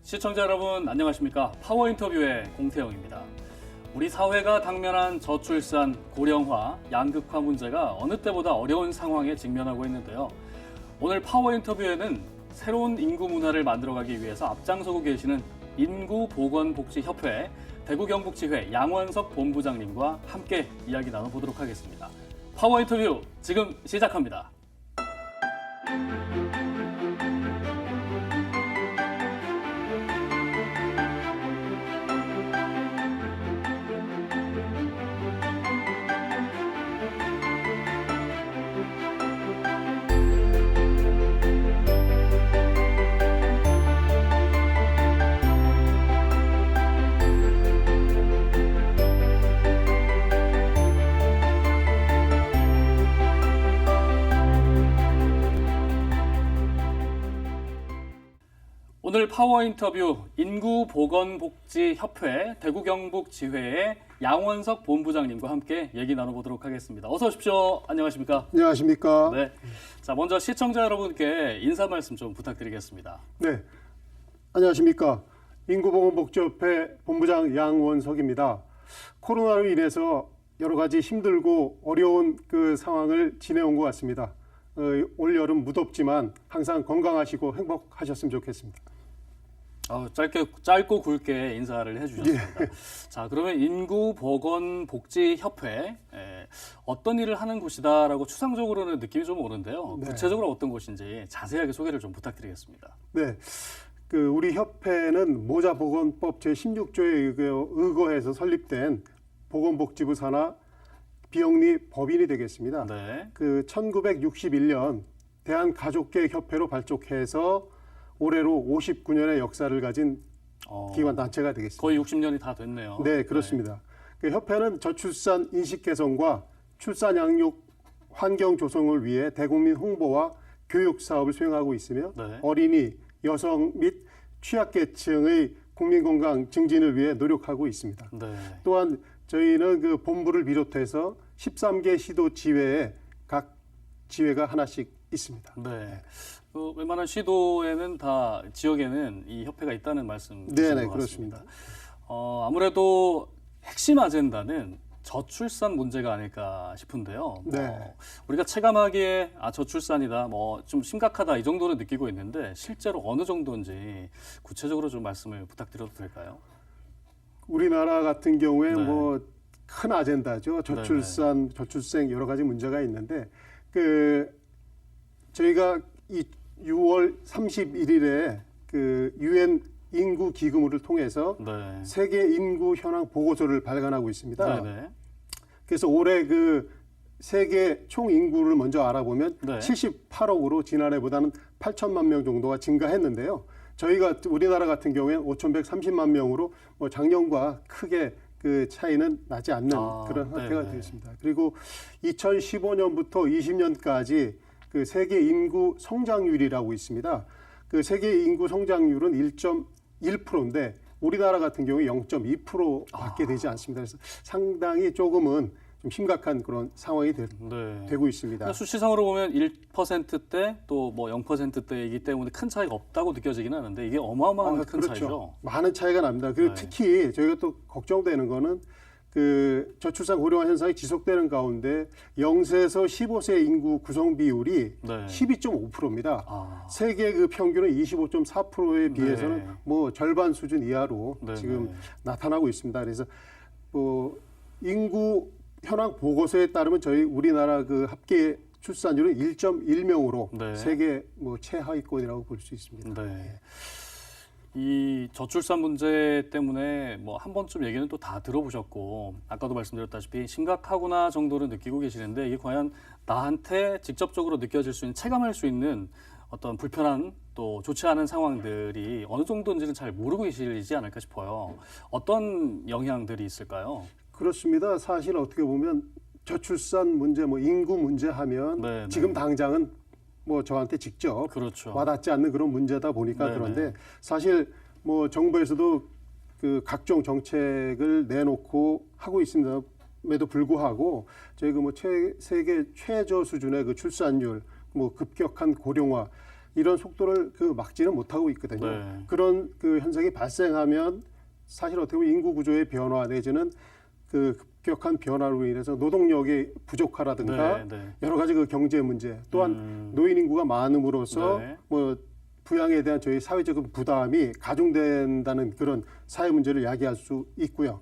시청자 여러분 안녕하십니까? 파워 인터뷰의 공태영입니다. 우리 사회가 당면한 저출산, 고령화, 양극화 문제가 어느 때보다 어려운 상황에 직면하고 있는데요. 오늘 파워 인터뷰에는 새로운 인구 문화를 만들어가기 위해서 앞장서고 계시는 인구보건복지협회 대구경북지회 양원석 본부장님과 함께 이야기 나눠보도록 하겠습니다. 파워 인터뷰 지금 시작합니다. 오늘 파워 인터뷰 인구보건복지협회 대구경북지회의 양원석 본부장님과 함께 얘기 나눠보도록 하겠습니다. 어서 오십시오. 안녕하십니까? 안녕하십니까? 네. 자, 먼저 시청자 여러분께 인사 말씀 좀 부탁드리겠습니다. 네. 안녕하십니까? 인구보건복지협회 본부장 양원석입니다. 코로나로 인해서 여러 가지 힘들고 어려운 그 상황을 지내온 것 같습니다. 올 여름 무덥지만 항상 건강하시고 행복하셨으면 좋겠습니다. 짧고 굵게 인사를 해주셨습니다. 예. 자, 그러면 인구보건복지협회 어떤 일을 하는 곳이다라고 추상적으로는 느낌이 좀 오는데요. 네. 구체적으로 어떤 곳인지 자세하게 소개를 좀 부탁드리겠습니다. 네, 우리 협회는 모자보건법 제16조에 의거해서 설립된 보건복지부 산하 비영리 법인이 되겠습니다. 네. 1961년 대한가족계획협회로 발족해서 올해로 59년의 역사를 가진 기관 단체가 되겠습니다. 거의 60년이 다 됐네요. 네, 그렇습니다. 네. 협회는 저출산 인식 개선과 출산 양육 환경 조성을 위해 대국민 홍보와 교육 사업을 수행하고 있으며 네. 어린이, 여성 및 취약계층의 국민 건강 증진을 위해 노력하고 있습니다. 네. 또한 저희는 그 본부를 비롯해서 13개 시도 지회에 각 지회가 하나씩 있습니다. 네. 웬만한 시도에는 다 지역에는 이 협회가 있다는 말씀이신 네, 것 같습니다. 그렇습니다. 아무래도 핵심 아젠다는 저출산 문제가 아닐까 싶은데요. 네. 우리가 체감하기에 저출산이다, 좀 심각하다 이 정도는 느끼고 있는데 실제로 어느 정도인지 구체적으로 좀 말씀을 부탁드려도 될까요? 우리나라 같은 경우에 네. 큰 아젠다죠. 저출산, 저출생 여러 가지 문제가 있는데 저희가 이 6월 31일에 유엔 인구 기금을 통해서 네. 세계 인구 현황 보고서를 발간하고 있습니다. 네네. 그래서 올해 세계 총 인구를 먼저 알아보면 네. 78억으로 지난해보다는 8천만 명 정도가 증가했는데요. 우리나라 같은 경우에는 5,130만 명으로 작년과 크게 차이는 나지 않는 그런 상태가 되겠습니다. 그리고 2015년부터 20년까지 세계 인구 성장률이라고 있습니다. 세계 인구 성장률은 1.1%인데 우리나라 같은 경우에 0.2%밖에 되지 않습니다. 그래서 상당히 조금은 좀 심각한 그런 상황이 되고 있습니다. 수치상으로 보면 1%대 또 0%대이기 때문에 큰 차이가 없다고 느껴지긴 하는데 이게 어마어마한 큰 그렇죠. 차이죠. 많은 차이가 납니다. 그리고 네. 특히 저희가 또 걱정되는 거는 저출산 고령화 현상이 지속되는 가운데 0세에서 15세 인구 구성 비율이 네. 12.5%입니다. 세계 평균은 25.4%에 비해서는 네. 절반 수준 이하로 네. 지금 나타나고 있습니다. 그래서 인구 현황 보고서에 따르면 저희 우리나라 합계 출산율은 1.1명으로 네. 세계 최하위권이라고 볼 수 있습니다. 네. 이 저출산 문제 때문에 한 번쯤 얘기는 또 다 들어보셨고 아까도 말씀드렸다시피 심각하구나 정도를 느끼고 계시는데 이게 과연 나한테 직접적으로 느껴질 수 있는 체감할 수 있는 어떤 불편한 또 좋지 않은 상황들이 어느 정도인지는 잘 모르고 계시지 않을까 싶어요. 어떤 영향들이 있을까요? 그렇습니다. 사실 어떻게 보면 저출산 문제, 인구 문제 하면 네네. 지금 당장은 저한테 직접 그렇죠. 와닿지 않는 그런 문제다 보니까 네네. 그런데 사실 정부에서도 각종 정책을 내놓고 하고 있음에도 불구하고 저희가 세계 최저 수준의 출산율, 급격한 고령화 이런 속도를 막지는 못하고 있거든요. 네. 그런 현상이 발생하면 사실 어떻게 보면 인구 구조의 변화 내지는 급격한 변화로 인해서 노동력의 부족화라든가 여러 가지 경제 문제 또한 노인 인구가 많음으로써 뭐 부양에 대한 저희 사회적 부담이 가중된다는 그런 사회 문제를 야기할 수 있고요.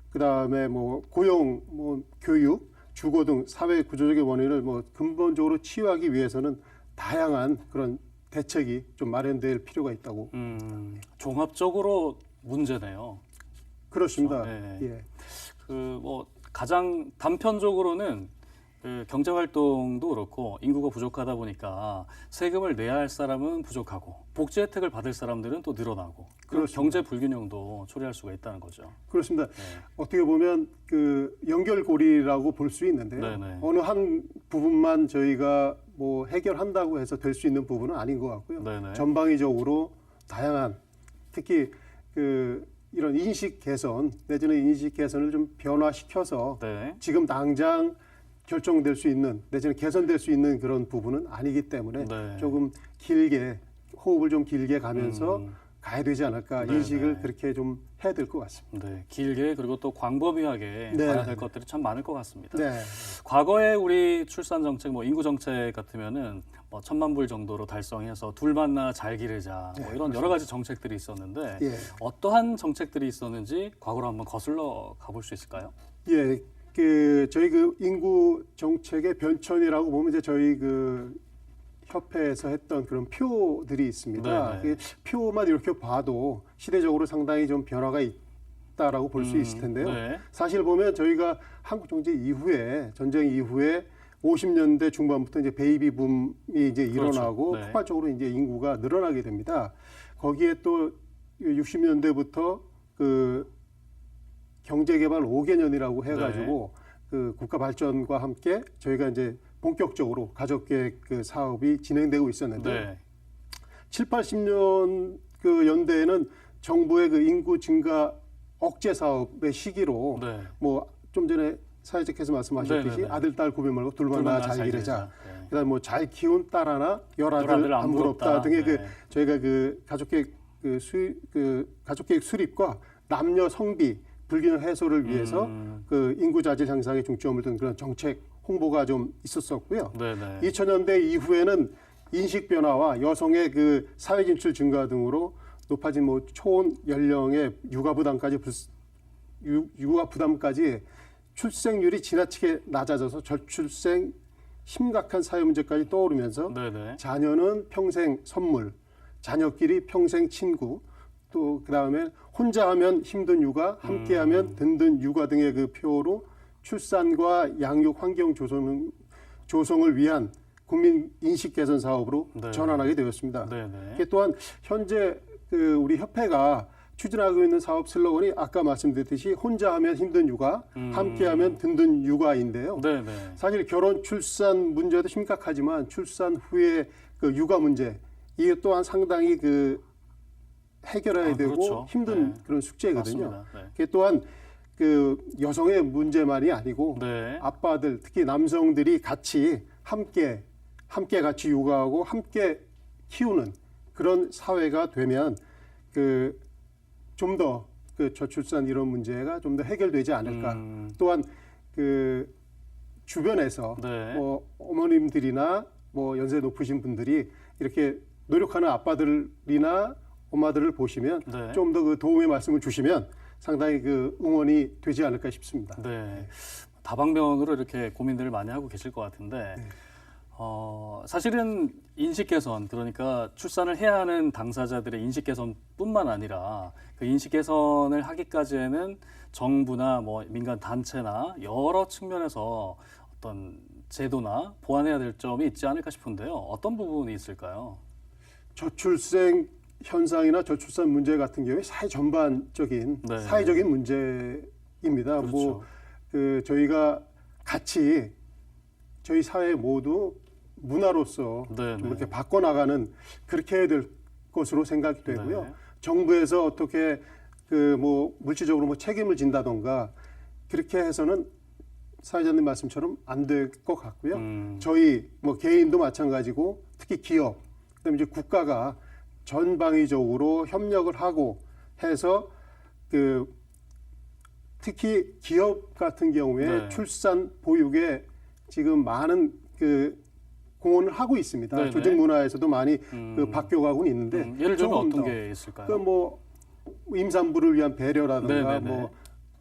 그다음에 뭐 고용, 뭐 교육, 주거 등 사회 구조적인 원인을 뭐 근본적으로 치유하기 위해서는 다양한 그런 대책이 좀 마련될 필요가 있다고. 종합적으로 문제네요. 그렇습니다. 그렇죠? 예. 뭐 가장 단편적으로는 경제 활동도 그렇고 인구가 부족하다 보니까 세금을 내야 할 사람은 부족하고 복지 혜택을 받을 사람들은 또 늘어나고 그런 경제 불균형도 초래할 수가 있다는 거죠. 그렇습니다. 어떻게 보면 연결고리라고 볼 수 있는데요. 어느 한 부분만 저희가 뭐 해결한다고 해서 될 수 있는 부분은 아닌 것 같고요. 전방위적으로 다양한 특히 이런 인식 개선 내지는 인식 개선을 좀 변화시켜서 지금 당장 결정될 수 있는 내지는 개선될 수 있는 그런 부분은 아니기 때문에 조금 길게 호흡을 좀 길게 가면서 가야 되지 않을까 인식을 그렇게 좀 해야 될 것 같습니다. 길게 그리고 또 광범위하게 봐야 될 것들이 참 많을 것 같습니다. 과거에 우리 출산 정책, 뭐 인구 정책 같으면은 뭐 1,000만 불 정도로 달성해서 둘 만나 잘 기르자 뭐 이런 여러 가지 정책들이 있었는데 어떠한 정책들이 있었는지 과거로 한번 거슬러 가볼 수 있을까요? 예, 저희 인구 정책의 변천이라고 보면 이제 저희 협회에서 했던 그런 표들이 있습니다. 표만 이렇게 봐도 시대적으로 상당히 좀 변화가 있다라고 볼 수 있을 텐데요. 사실 보면 저희가 한국 정치 이후에 전쟁 이후에 50년대 중반부터 이제 베이비 붐이 이제 일어나고 폭발적으로 이제 인구가 늘어나게 됩니다. 거기에 또 60년대부터 경제개발 5개년이라고 해가지고 국가 발전과 함께 저희가 이제 본격적으로 가족계획 사업이 진행되고 있었는데 7, 80년 연대에는 정부의 인구 증가 억제 사업의 시기로 뭐 좀 전에 사회자께서 말씀하셨듯이 아들, 딸 구별 말고 둘만 낳아 잘 기르자. 그다음 뭐 잘 키운 딸 하나, 열아들 안 부럽다 등의 저희가 가족계획 가족계획 수립과 남녀 성비 불균형 해소를 위해서 인구 자질 향상에 중점을 둔 그런 정책 홍보가 좀 있었었고요. 2000년대 이후에는 인식 변화와 여성의 사회 진출 증가 등으로 높아진 뭐 초혼 연령의 육아 부담까지 출생률이 지나치게 낮아져서 저출생 심각한 사회 문제까지 떠오르면서 자녀는 평생 선물, 자녀끼리 평생 친구, 또 그다음에 혼자 하면 힘든 육아, 함께 하면 든든 육아 등의 표로 출산과 양육 환경 조성을 위한 국민 인식 개선 사업으로 전환하게 되었습니다. 또한 현재 우리 협회가 추진하고 있는 사업 슬로건이 아까 말씀드렸듯이 혼자 하면 힘든 육아, 함께 하면 든든 육아인데요. 사실 결혼 출산 문제도 심각하지만 출산 후에 육아 문제 이게 또한 상당히 해결해야 되고 힘든 그런 숙제거든요. 그게 또한 여성의 문제만이 아니고 아빠들 특히 남성들이 같이 함께 같이 육아하고 함께 키우는 그런 사회가 되면 좀 더 저출산 이런 문제가 좀 더 해결되지 않을까. 또한 주변에서 뭐 어머님들이나 뭐 연세 높으신 분들이 이렇게 노력하는 아빠들이나 엄마들을 보시면 좀 더 도움의 말씀을 주시면 상당히 응원이 되지 않을까 싶습니다. 다방면으로 이렇게 고민들을 많이 하고 계실 것 같은데 사실은 인식 개선, 그러니까 출산을 해야 하는 당사자들의 인식 개선뿐만 아니라 그 인식 개선을 하기까지에는 정부나 뭐 민간 단체나 여러 측면에서 어떤 제도나 보완해야 될 점이 있지 않을까 싶은데요. 어떤 부분이 있을까요? 저출생 현상이나 저출산 문제 같은 경우에 사회 전반적인 사회적인 문제입니다. 뭐 저희가 같이 저희 사회 모두 문화로서 좀 이렇게 바꿔나가는 그렇게 해야 될 것으로 생각이 되고요. 정부에서 어떻게 뭐 물질적으로 뭐 책임을 진다던가 그렇게 해서는 사회자님 말씀처럼 안 될 것 같고요. 저희 뭐 개인도 마찬가지고 특히 기업 그다음에 이제 국가가 전방위적으로 협력을 하고 해서 그 특히 기업 같은 경우에 네. 출산 보육에 지금 많은 그 공헌을 하고 있습니다. 네네. 조직 문화에서도 많이 그 바뀌어가고 있는데 예를 들면 조금 어떤 더 게 있을까요? 그 뭐 임산부를 위한 배려라든가 네네네. 뭐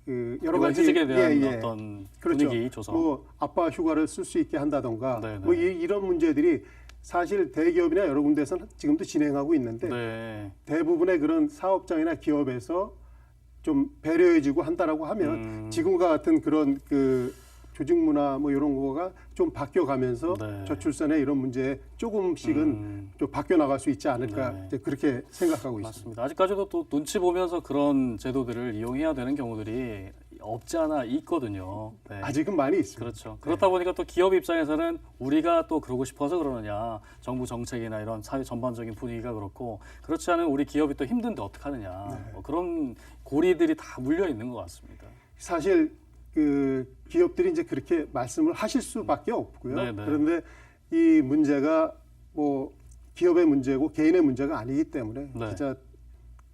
그 여러 가지 휴직에 대한 어떤 그렇죠. 분위기 조성. 뭐 아빠 휴가를 쓸 수 있게 한다던가 네네. 뭐 이런 문제들이 사실 대기업이나 여러 군데에서는 지금도 진행하고 있는데 네. 대부분의 그런 사업장이나 기업에서 좀 배려해지고 한다라고 하면 지금과 같은 그런 그 조직 문화 뭐 이런 거가 좀 바뀌어가면서 네. 저출산의 이런 문제에 조금씩은 좀 바뀌어 나갈 수 있지 않을까 네. 이제 그렇게 생각하고 있습니다. 맞습니다. 아직까지도 또 눈치 보면서 그런 제도들을 이용해야 되는 경우들이 없지 않아 있거든요. 네. 아직은 많이 있습니다. 그렇죠. 그렇다 보니까 또 기업 입장에서는 우리가 또 그러고 싶어서 그러느냐, 정부 정책이나 이런 사회 전반적인 분위기가 그렇고 그렇지 않은 우리 기업이 또 힘든데 어떡하느냐, 뭐 그런 고리들이 다 물려 있는 것 같습니다. 사실 그 기업들이 이제 그렇게 말씀을 하실 수밖에 없고요. 네네. 그런데 이 문제가 뭐 기업의 문제고 개인의 문제가 아니기 때문에 네. 진짜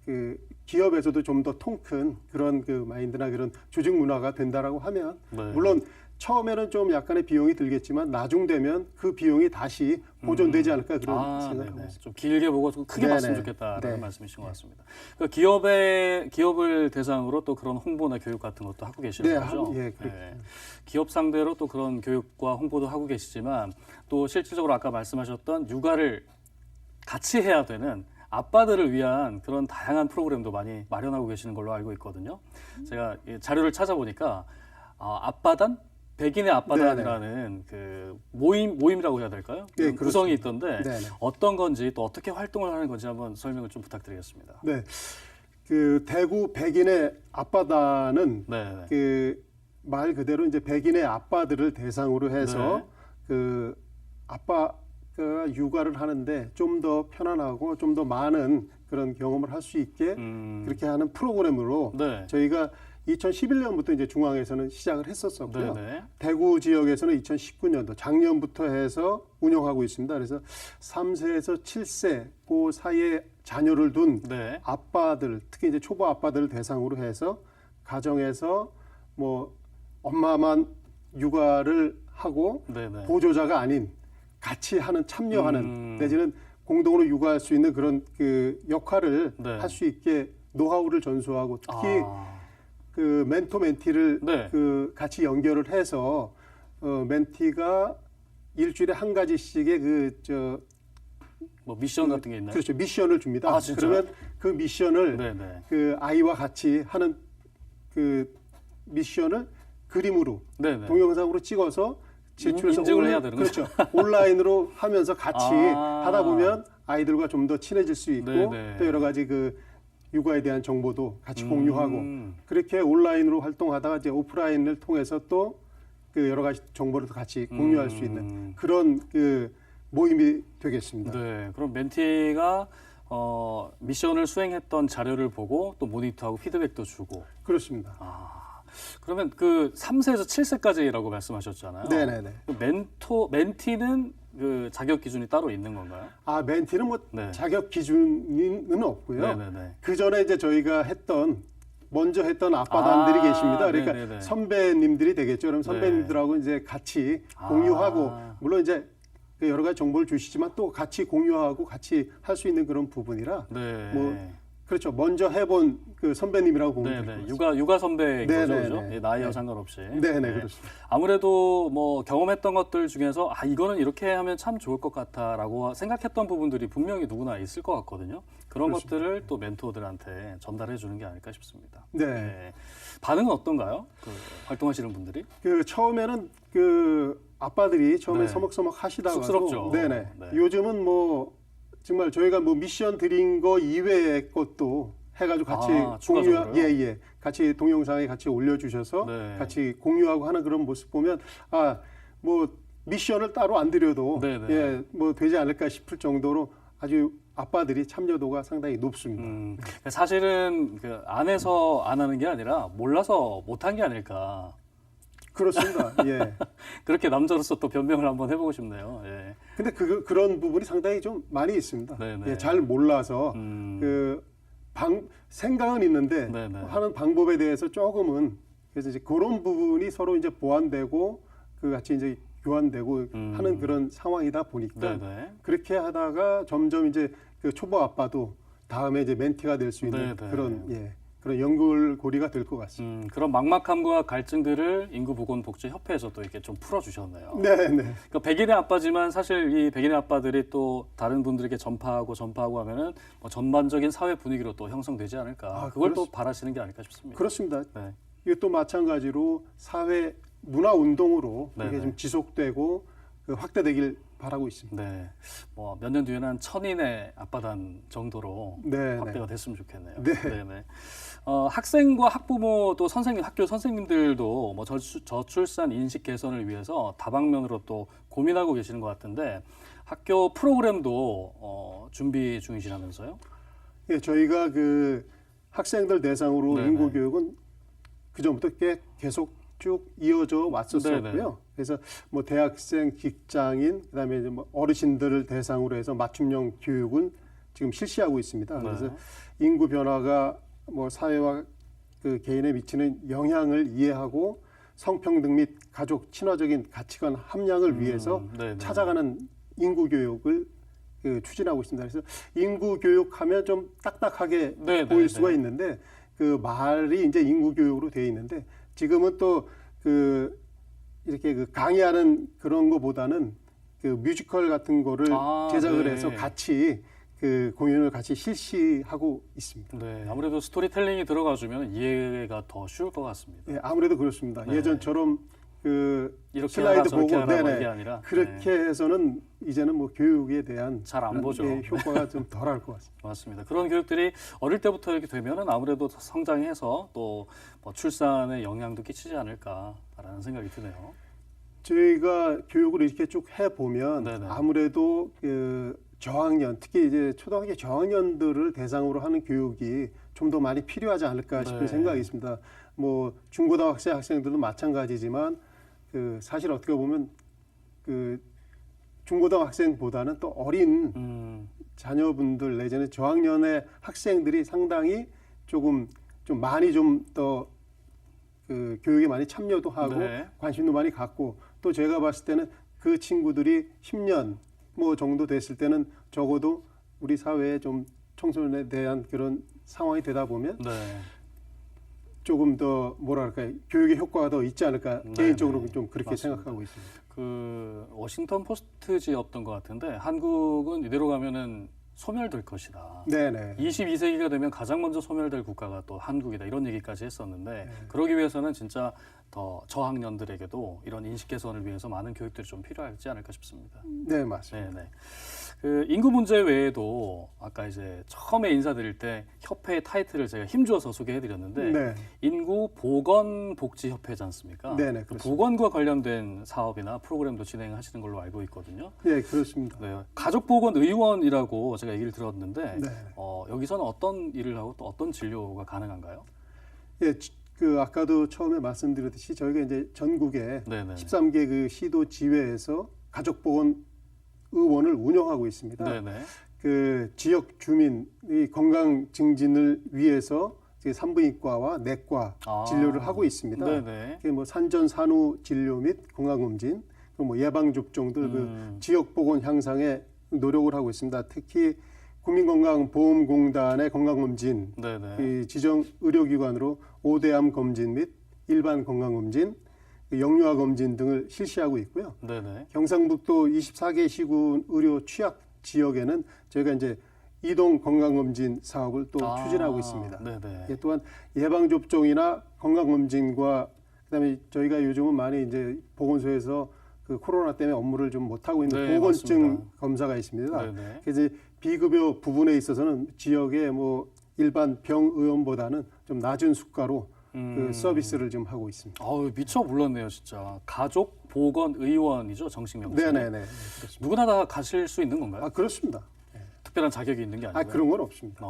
그 기업에서도 좀 더 통 큰 그런 그 마인드나 그런 조직 문화가 된다라고 하면 네. 물론 처음에는 좀 약간의 비용이 들겠지만 나중 되면 그 비용이 다시 보존되지 않을까 그런 생각을 하고 네네. 있습니다. 좀 길게 보고 좀 크게 네네. 봤으면 좋겠다라는 네. 말씀이신 것 같습니다. 그러니까 기업을 대상으로 또 그런 홍보나 교육 같은 것도 하고 계시는 네, 거죠? 예, 그렇게. 기업 상대로 또 그런 교육과 홍보도 하고 계시지만 또 실질적으로 아까 말씀하셨던 육아를 같이 해야 되는 아빠들을 위한 그런 다양한 프로그램도 많이 마련하고 계시는 걸로 알고 있거든요. 제가 이 자료를 찾아보니까 아빠단? 백인의 아빠단이라는 그 모임이라고 해야 될까요? 네, 그런 구성이 있던데 네네. 어떤 건지 또 어떻게 활동을 하는 건지 한번 설명을 좀 부탁드리겠습니다. 네, 그 대구 백인의 아빠단은 네. 그 말 그대로 이제 백인의 아빠들을 대상으로 해서 네. 그 아빠가 육아를 하는데 좀 더 편안하고 좀 더 많은 그런 경험을 할 수 있게 그렇게 하는 프로그램으로 네. 저희가 2011년부터 이제 중앙에서는 시작을 했었었고요. 네네. 대구 지역에서는 2019년도 작년부터 해서 운영하고 있습니다. 그래서 3세에서 7세 그 사이에 자녀를 둔 네. 아빠들, 특히 이제 초보 아빠들을 대상으로 해서 가정에서 뭐 엄마만 육아를 하고 네네. 보조자가 아닌 같이 하는 참여하는 내지는 공동으로 육아할 수 있는 그런 그 역할을 네. 할 수 있게 노하우를 전수하고 특히 그 멘토 멘티를 네. 그 같이 연결을 해서 멘티가 일주일에 한 가지씩의 뭐 미션 같은 게 있나요? 그렇죠. 미션을 줍니다. 아, 진짜요? 그러면 그 미션을 네네. 그 아이와 같이 하는 그 미션을 그림으로 네네. 동영상으로 찍어서 제출해서 인증을 해야 되는 그렇죠. 온라인으로 하면서 같이 아. 하다 보면 아이들과 좀 더 친해질 수 있고 네네. 또 여러 가지 그 육아에 대한 정보도 같이 공유하고 그렇게 온라인으로 활동하다가 이제 오프라인을 통해서 또 그 여러 가지 정보를 같이 공유할 수 있는 그런 그 모임이 되겠습니다. 네. 그럼 멘티가 미션을 수행했던 자료를 보고 또 모니터하고 피드백도 주고. 그렇습니다. 그러면 그 3세에서 7세까지라고 말씀하셨잖아요. 네네네. 멘티는 그 자격 기준이 따로 있는 건가요? 아, 멘티는 뭐 네. 자격 기준은 없고요. 네네네. 그 전에 이제 저희가 먼저 했던 아빠단들이 계십니다. 그러니까 네네네. 선배님들이 되겠죠. 그럼 선배님들하고 이제 같이 공유하고 물론 이제 그 여러 가지 정보를 주시지만 또 같이 공유하고 같이 할 수 있는 그런 부분이라 네. 뭐 그렇죠. 먼저 해본 그 선배님이라고 보면 될 것 네네. 같습니다. 육아 선배인 거죠, 네네네. 그죠? 예, 나이와 상관없이. 네네, 그렇습니다. 아무래도 뭐 경험했던 것들 중에서 이거는 이렇게 하면 참 좋을 것 같아라고 생각했던 부분들이 분명히 누구나 있을 것 같거든요. 그런 그렇습니다. 것들을 또 멘토들한테 전달해 주는 게 아닐까 싶습니다. 네. 반응은 어떤가요? 그 활동하시는 분들이? 그 처음에는 그 아빠들이 처음에 네. 서먹서먹 하시다가도 쑥스럽죠. 네네. 네. 요즘은 뭐 정말 저희가 뭐 미션 드린 거 이외의 것도 해가지고 같이 추가적으로요? 예예 같이 동영상에 같이 올려주셔서 네. 같이 공유하고 하는 그런 모습 보면 뭐 미션을 따로 안 드려도 네네. 예 뭐 되지 않을까 싶을 정도로 아주 아빠들이 참여도가 상당히 높습니다. 사실은 그 안에서 안 하는 게 아니라 몰라서 못한 게 아닐까. 그렇습니다. 예. 그렇게 남자로서 또 변명을 한번 해보고 싶네요. 예. 근데 그런 부분이 상당히 좀 많이 있습니다. 네네. 예, 잘 몰라서 생각은 있는데 네네. 하는 방법에 대해서 조금은 그래서 이제 그런 부분이 서로 이제 보완되고 같이 이제 교환되고 하는 그런 상황이다 보니까 네네. 그렇게 하다가 점점 이제 그 초보 아빠도 다음에 이제 멘티가 될 수 있는 네네. 그런 연결고리가 될 것 같습니다. 그런 막막함과 갈증들을 인구보건복지협회에서 또 이렇게 좀 풀어주셨네요. 네네. 그러니까 백인의 아빠지만 사실 이 백인의 아빠들이 또 다른 분들에게 전파하고 하면은 뭐 전반적인 사회 분위기로 또 형성되지 않을까. 그걸 또 바라시는 게 아닐까 싶습니다. 그렇습니다. 네. 이게 또 마찬가지로 사회 문화 운동으로 이게 네네. 좀 지속되고 확대되길 바라고 있습니다. 네. 뭐 몇 년 뒤에는 1000인의 아빠단 정도로 네네. 확대가 됐으면 좋겠네요. 네. 네네. 학생과 학부모 또 선생님, 학교 선생님들도 뭐 저출산 인식 개선을 위해서 다방면으로 또 고민하고 계시는 것 같은데 학교 프로그램도 준비 중이시라면서요? 예, 저희가 그 학생들 대상으로 네네. 인구 교육은 그 전부터 계속 쭉 이어져 왔었었고요. 네네. 그래서 뭐 대학생, 직장인, 그다음에 이제 뭐 어르신들을 대상으로 해서 맞춤형 교육은 지금 실시하고 있습니다. 네. 그래서 인구 변화가 뭐 사회와 그 개인에 미치는 영향을 이해하고 성평등 및 가족 친화적인 가치관 함량을 위해서 네네. 찾아가는 인구 교육을 추진하고 있습니다. 그래서 인구 교육하면 좀 딱딱하게 네네. 보일 수가 있는데 그 말이 이제 인구 교육으로 되어 있는데 지금은 또 이렇게 강의하는 그런 거보다는 그 뮤지컬 같은 거를 제작을 네. 해서 같이 공연을 같이 실시하고 있습니다. 네, 아무래도 스토리텔링이 들어가주면 이해가 더 쉬울 것 같습니다. 예, 아무래도 그렇습니다. 네. 예전처럼 이렇게 슬라이드 하라, 저렇게 보고 하라, 이게 아니라 그렇게 해서는 이제는 뭐 교육에 대한 잘 안 보죠. 효과가 좀 덜할 것 같습니다. 맞습니다. 그런 교육들이 어릴 때부터 이렇게 되면은 아무래도 성장해서 또 뭐 출산에 영향도 끼치지 않을까라는 생각이 드네요. 저희가 교육을 이렇게 쭉 해보면 네네. 아무래도 저학년, 특히 이제 초등학교 저학년들을 대상으로 하는 교육이 좀 더 많이 필요하지 않을까 싶은 네. 생각이 있습니다. 뭐 중고등학생 학생들도 마찬가지지만 사실 어떻게 보면 중고등학생보다는 또 어린 자녀분들 내지는 저학년의 학생들이 상당히 좀 많이 좀 더 교육에 많이 참여도 하고 네. 관심도 많이 갖고 또 제가 봤을 때는 그 친구들이 10년 뭐 정도 됐을 때는 적어도 우리 사회에 좀 청소년에 대한 그런 상황이 되다 보면 네. 조금 더 뭐랄까요 교육의 효과가 더 있지 않을까 네, 개인적으로 네. 좀 그렇게 맞습니다. 생각하고 있습니다. 그 워싱턴 포스트지였던 것 같은데 한국은 이대로 가면은 소멸될 것이다. 네네. 22세기가 되면 가장 먼저 소멸될 국가가 또 한국이다. 이런 얘기까지 했었는데 네. 그러기 위해서는 진짜 더 저학년들에게도 이런 인식 개선을 위해서 많은 교육들이 좀 필요하지 않을까 싶습니다. 네 맞습니다. 네네. 그 인구 문제 외에도 아까 이제 처음에 인사드릴 때 협회의 타이틀을 제가 힘주어서 소개해드렸는데 네. 인구 보건 복지 협회지 않습니까? 네네, 그 그렇습니다. 보건과 관련된 사업이나 프로그램도 진행하시는 걸로 알고 있거든요. 네 그렇습니다. 네, 가족보건 의원이라고 제가 얘기를 들었는데 네. 여기서는 어떤 일을 하고 또 어떤 진료가 가능한가요? 예, 아까도 처음에 말씀드렸듯이 저희가 이제 전국에 네네. 13개 그 시도 지회에서 가족보건 의원을 운영하고 있습니다. 네네. 그 지역 주민의 건강 증진을 위해서 산부인과와 내과 진료를 하고 있습니다. 네네. 그게 뭐 산전 산후 진료 및 건강검진, 뭐 예방 접종 등 그 지역 보건 향상에 노력을 하고 있습니다. 특히 국민건강보험공단의 건강검진, 네네. 이 지정 의료기관으로 5대암 검진 및 일반 건강검진, 영유아 검진 등을 실시하고 있고요. 네네. 경상북도 24개 시군 의료 취약 지역에는 저희가 이제 이동 건강검진 사업을 또 추진하고 있습니다. 네네. 예, 또한 예방 접종이나 건강검진과 그다음에 저희가 요즘은 많이 이제 보건소에서 그 코로나 때문에 업무를 좀 못 하고 있는 네, 보건증 맞습니다. 검사가 있습니다. 네네. 그래서 비급여 부분에 있어서는 지역의 뭐 일반 병의원보다는 좀 낮은 수가로 그 서비스를 좀 하고 있습니다. 미처 몰랐네요, 진짜. 가족 보건 의원이죠, 정식 명칭. 네네네. 그렇습니다. 누구나 다 가실 수 있는 건가요? 그렇습니다. 특별한 자격이 있는 게 아니고요. 그런 건 없습니다.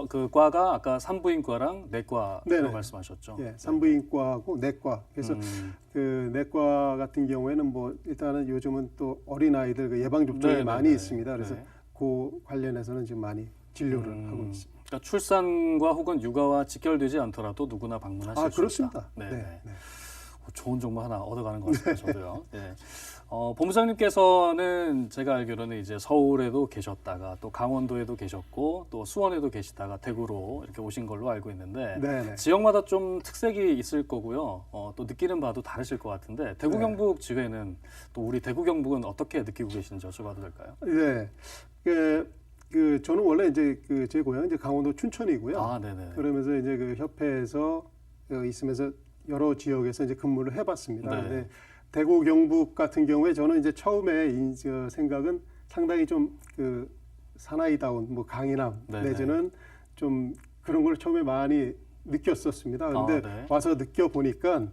그 과가 아까 산부인과랑 내과라고 네네. 말씀하셨죠. 예, 산부인과하고 내과. 그래서 그 내과 같은 경우에는 뭐 일단은 요즘은 또 어린 아이들 그 예방 접종이 네네네. 많이 있습니다. 그래서 네. 그 관련해서는 지금 많이 진료를 하고 있습니다. 그러니까 출산과 혹은 육아와 직결되지 않더라도 누구나 방문하실 수 그렇습니다. 있다. 네. 네. 네. 좋은 정보 하나 얻어가는 것 같습니다. 저도요. 네. 본부장님께서는 제가 알기로는 이제 서울에도 계셨다가 또 강원도에도 계셨고 또 수원에도 계시다가 대구로 이렇게 오신 걸로 알고 있는데 네네. 지역마다 좀 특색이 있을 거고요. 또 느끼는 바도 다르실 것 같은데 대구 경북 지회는 또 우리 대구 경북은 어떻게 느끼고 계시는지 여쭤봐도 될까요? 네. 저는 원래 이제 제 고향은 이제 강원도 춘천이고요. 아, 네네. 그러면서 이제 그 협회에서 있으면서 여러 지역에서 이제 근무를 해봤습니다. 네. 근데 대구 경북 같은 경우에 저는 이제 처음에 생각은 상당히 좀 그 사나이다운 뭐 강인함 네네. 내지는 좀 그런 걸 처음에 많이 느꼈었습니다. 근데 네. 와서 느껴 보니까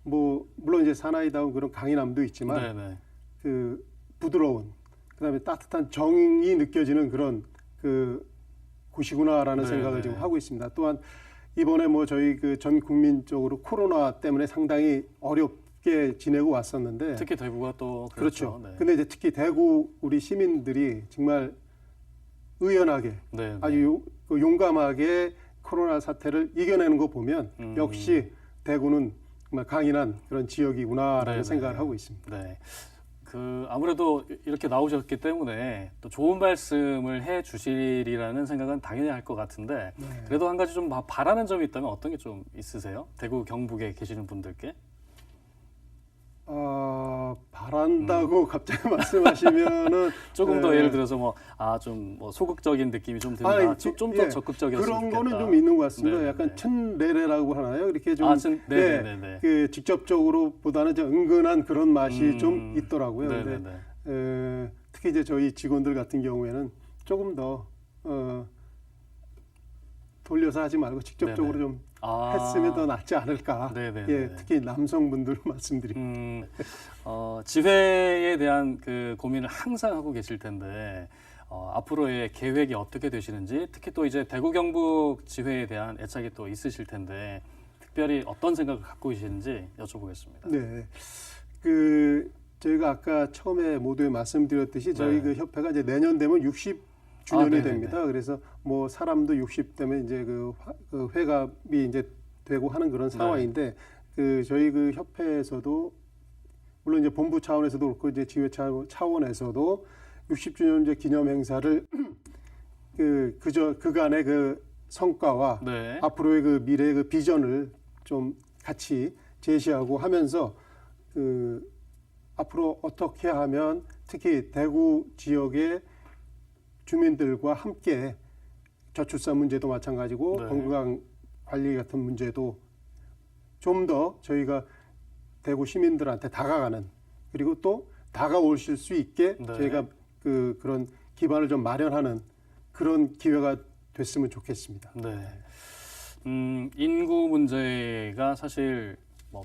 뭐 물론 이제 사나이다운 그런 강인함도 있지만 네네. 그 부드러운 그다음에 따뜻한 정이 느껴지는 그런 그 곳이구나라는 네네. 생각을 지금 하고 있습니다. 또한 이번에 뭐 저희 그 전 국민적으로 코로나 때문에 상당히 어렵게 지내고 왔었는데 특히 대구가 또 그렇죠. 네. 근데 이제 특히 대구 우리 시민들이 정말 의연하게 네. 아주 용감하게 코로나 사태를 이겨내는 거 보면 역시 대구는 정말 강인한 그런 지역이구나라는 네네. 생각을 하고 있습니다. 네. 아무래도 이렇게 나오셨기 때문에 또 좋은 말씀을 해 주시리라는 생각은 당연히 할 것 같은데 네. 그래도 한 가지 좀 바라는 점이 있다면 어떤 게 좀 있으세요? 대구 경북에 계시는 분들께? 바란다고 갑자기 말씀하시면은 조금 더 네. 예를 들어서 좀 소극적인 느낌이 좀 든다. 좀 더 예, 적극적이었으면 그런 좋겠다. 거는 좀 있는 것 같습니다. 네네네. 약간 천레레라고 하나요? 이렇게 좀 네네네. 그 직접적으로 보다는 좀 은근한 그런 맛이 좀 있더라고요. 네네네. 근데 특히 이제 저희 직원들 같은 경우에는 조금 더 돌려서 하지 말고 직접적으로 네네. 좀 했으면 더 낫지 않을까. 네네네. 예, 특히 남성분들 말씀드립니다. 지회에 대한 그 고민을 항상 하고 계실 텐데 앞으로의 계획이 어떻게 되시는지 특히 또 이제 대구 경북 지회에 대한 애착이 또 있으실 텐데 특별히 어떤 생각을 갖고 계시는지 여쭤보겠습니다. 네, 저희가 아까 처음에 모두에 말씀드렸듯이 저희 그 협회가 이제 내년 되면 60주년이 됩니다. 그래서 뭐 사람도 60 되면 이제 그 회갑이 이제 되고 하는 그런 상황인데 저희 그 협회에서도 물론 이제 본부 차원에서도 그렇고 이제 지회 차원에서도 60주년 이제 기념 행사를 그간의 그 성과와 앞으로의 그 미래의 그 비전을 좀 같이 제시하고 하면서 앞으로 어떻게 하면 특히 대구 지역의 주민들과 함께 저출산 문제도 마찬가지고 건강 관리 같은 문제도 좀 더 저희가 대구 시민들한테 다가가는 그리고 또 다가오실 수 있게 저희가 그런 기반을 좀 마련하는 그런 기회가 됐으면 좋겠습니다. 네. 인구 문제가 사실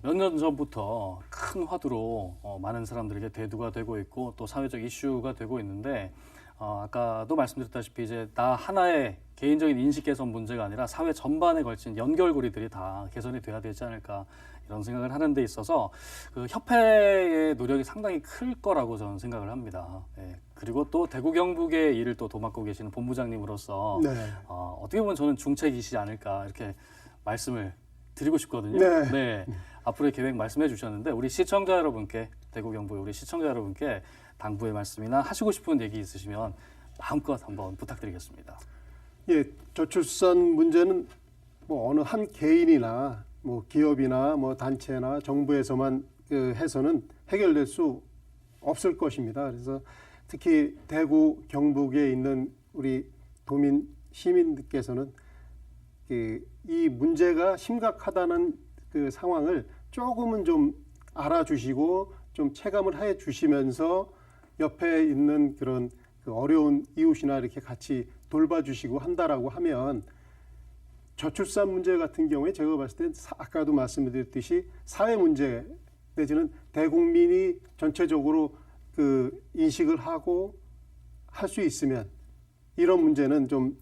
몇 년 전부터 큰 화두로 많은 사람들에게 대두가 되고 있고 또 사회적 이슈가 되고 있는데 아까도 말씀드렸다시피 이제 나 하나의 개인적인 인식 개선 문제가 아니라 사회 전반에 걸친 연결고리들이 다 개선이 돼야 되지 않을까 이런 생각을 하는 데 있어서 그 협회의 노력이 상당히 클 거라고 저는 생각을 합니다. 예. 그리고 또 대구 경북의 일을 또 도맡고 계시는 본부장님으로서 어떻게 보면 저는 중책이시지 않을까 이렇게 말씀을 드리고 싶거든요. 네. 앞으로의 계획 말씀해 주셨는데 우리 시청자 여러분께 대구 경북의 우리 시청자 여러분께 당부의 말씀이나 하시고 싶은 얘기 있으시면 마음껏 한번 부탁드리겠습니다. 예, 저출산 문제는 뭐 어느 한 개인이나 뭐 기업이나 뭐 단체나 정부에서만 해서는 해결될 수 없을 것입니다. 그래서 특히 대구 경북에 있는 우리 도민 시민들께서는 이 문제가 심각하다는 그 상황을 조금은 좀 알아주시고 좀 체감을 해 주시면서 옆에 있는 그런 어려운 이웃이나 이렇게 같이 돌봐주시고 한다라고 하면 저출산 문제 같은 경우에 제가 봤을 때 아까도 말씀드렸듯이 사회 문제 내지는 대국민이 전체적으로 그 인식을 하고 할 수 있으면 이런 문제는 좀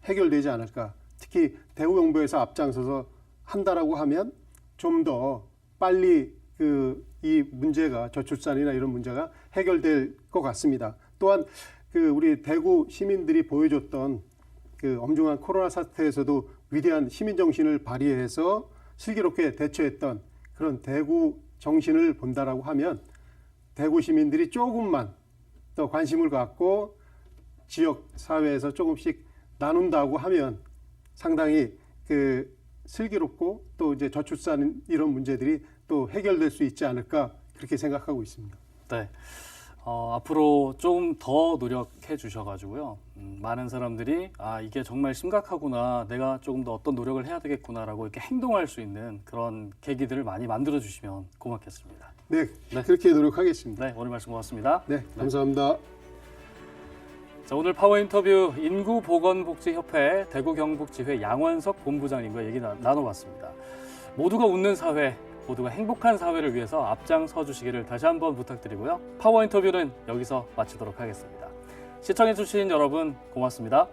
해결되지 않을까. 특히 대구경보에서 앞장서서 한다라고 하면 좀 더 빨리 이 문제가 저출산이나 이런 문제가 해결될 것 같습니다. 또한 우리 대구 시민들이 보여줬던 엄중한 코로나 사태에서도 위대한 시민 정신을 발휘해서 슬기롭게 대처했던 그런 대구 정신을 본다라고 하면 대구 시민들이 조금만 더 관심을 갖고 지역 사회에서 조금씩 나눈다고 하면 상당히 슬기롭고 또 이제 저출산 이런 문제들이 또 해결될 수 있지 않을까 그렇게 생각하고 있습니다. 네. 앞으로 좀 더 노력해 주셔가지고요. 많은 사람들이 이게 정말 심각하구나. 내가 조금 더 어떤 노력을 해야 되겠구나라고 이렇게 행동할 수 있는 그런 계기들을 많이 만들어 주시면 고맙겠습니다. 네, 그렇게 노력하겠습니다. 네, 오늘 말씀 고맙습니다. 네, 감사합니다. 자, 오늘 파워 인터뷰 인구보건복지협회 대구경북지회 양원석 본부장님과 얘기 나눠봤습니다. 모두가 웃는 사회, 모두가 행복한 사회를 위해서 앞장서 주시기를 다시 한번 부탁드리고요. 파워 인터뷰는 여기서 마치도록 하겠습니다. 시청해주신 여러분 고맙습니다.